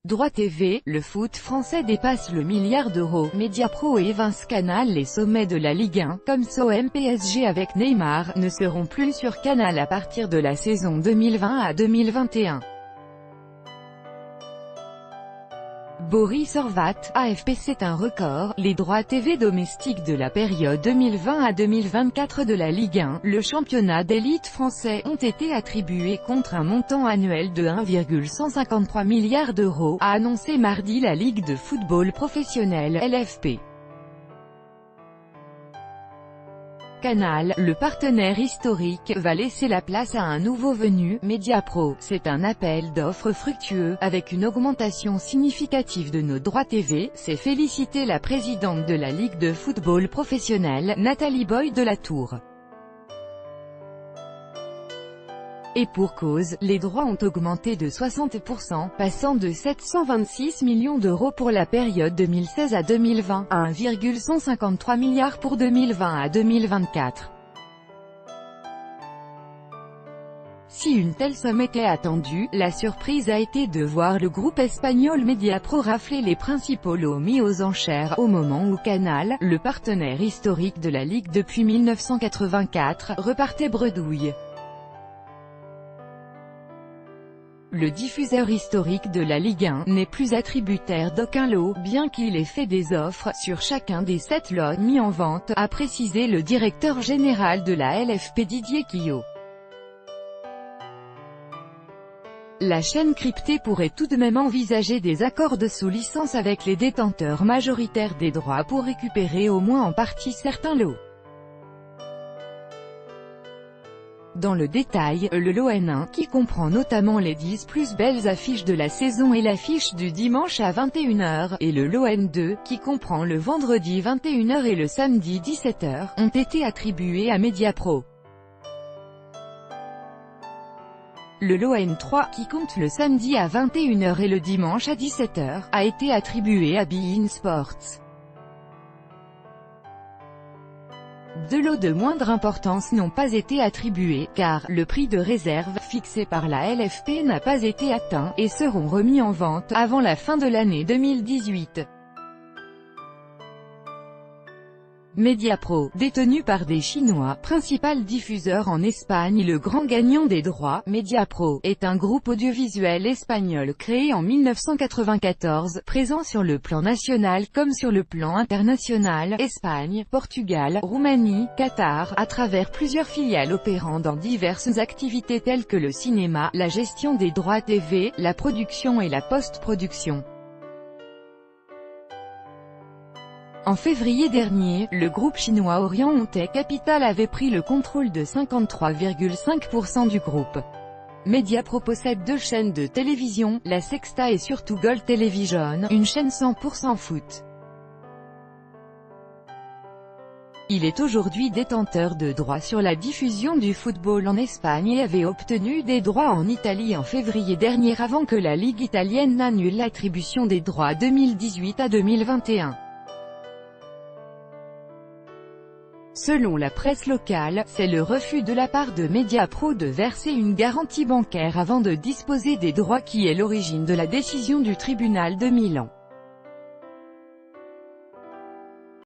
Droit TV, le foot français dépasse le milliard d'euros. Mediapro évince Canal. Les sommets de la Ligue 1, comme SOM PSG avec Neymar, ne seront plus sur Canal à partir de la saison 2020 à 2021. Boris Horvat, AFP. C'est un record. Les droits TV domestiques de la période 2020 à 2024 de la Ligue 1, le championnat d'élite français, ont été attribués contre un montant annuel de 1,153 milliard d'euros, a annoncé mardi la Ligue de football professionnel, LFP. Canal, le partenaire historique, va laisser la place à un nouveau venu, Mediapro. C'est un appel d'offres fructueux, avec une augmentation significative de nos droits TV, s'est félicitée la présidente de la Ligue de football professionnel, Nathalie Boy de la Tour. Et pour cause, les droits ont augmenté de 60%, passant de 726 millions d'euros pour la période 2016 à 2020, à 1,153 milliard pour 2020 à 2024. Si une telle somme était attendue, la surprise a été de voir le groupe espagnol Mediapro rafler les principaux lots mis aux enchères, au moment où Canal, le partenaire historique de la Ligue depuis 1984, repartait bredouille. Le diffuseur historique de la Ligue 1 n'est plus attributaire d'aucun lot, bien qu'il ait fait des offres sur chacun des 7 lots mis en vente, a précisé le directeur général de la LFP Didier Quillot. La chaîne cryptée pourrait tout de même envisager des accords de sous-licence avec les détenteurs majoritaires des droits pour récupérer au moins en partie certains lots. Dans le détail, le lot N1, qui comprend notamment les 10 plus belles affiches de la saison et l'affiche du dimanche à 21 h, et le lot N2, qui comprend le vendredi 21 h et le samedi 17 h, ont été attribués à Mediapro. Le lot N3, qui compte le samedi à 21 h et le dimanche à 17 h, a été attribué à beIN Sports. Deux lots de moindre importance n'ont pas été attribués, car le prix de réserve, fixé par la LFP, n'a pas été atteint, et seront remis en vente avant la fin de l'année 2018. Mediapro, détenu par des Chinois, principal diffuseur en Espagne et le grand gagnant des droits, Mediapro, est un groupe audiovisuel espagnol créé en 1994, présent sur le plan national comme sur le plan international, Espagne, Portugal, Roumanie, Qatar, à travers plusieurs filiales opérant dans diverses activités telles que le cinéma, la gestion des droits TV, la production et la post-production. En février dernier, le groupe chinois Orient Hontai Capital avait pris le contrôle de 53,5% du groupe. Mediapro possède 2 chaînes de télévision, La Sexta et surtout Gold Television, une chaîne 100% foot. Il est aujourd'hui détenteur de droits sur la diffusion du football en Espagne et avait obtenu des droits en Italie en février dernier avant que la Ligue italienne n'annule l'attribution des droits 2018 à 2021. Selon la presse locale, c'est le refus de la part de Mediapro de verser une garantie bancaire avant de disposer des droits qui est l'origine de la décision du tribunal de Milan.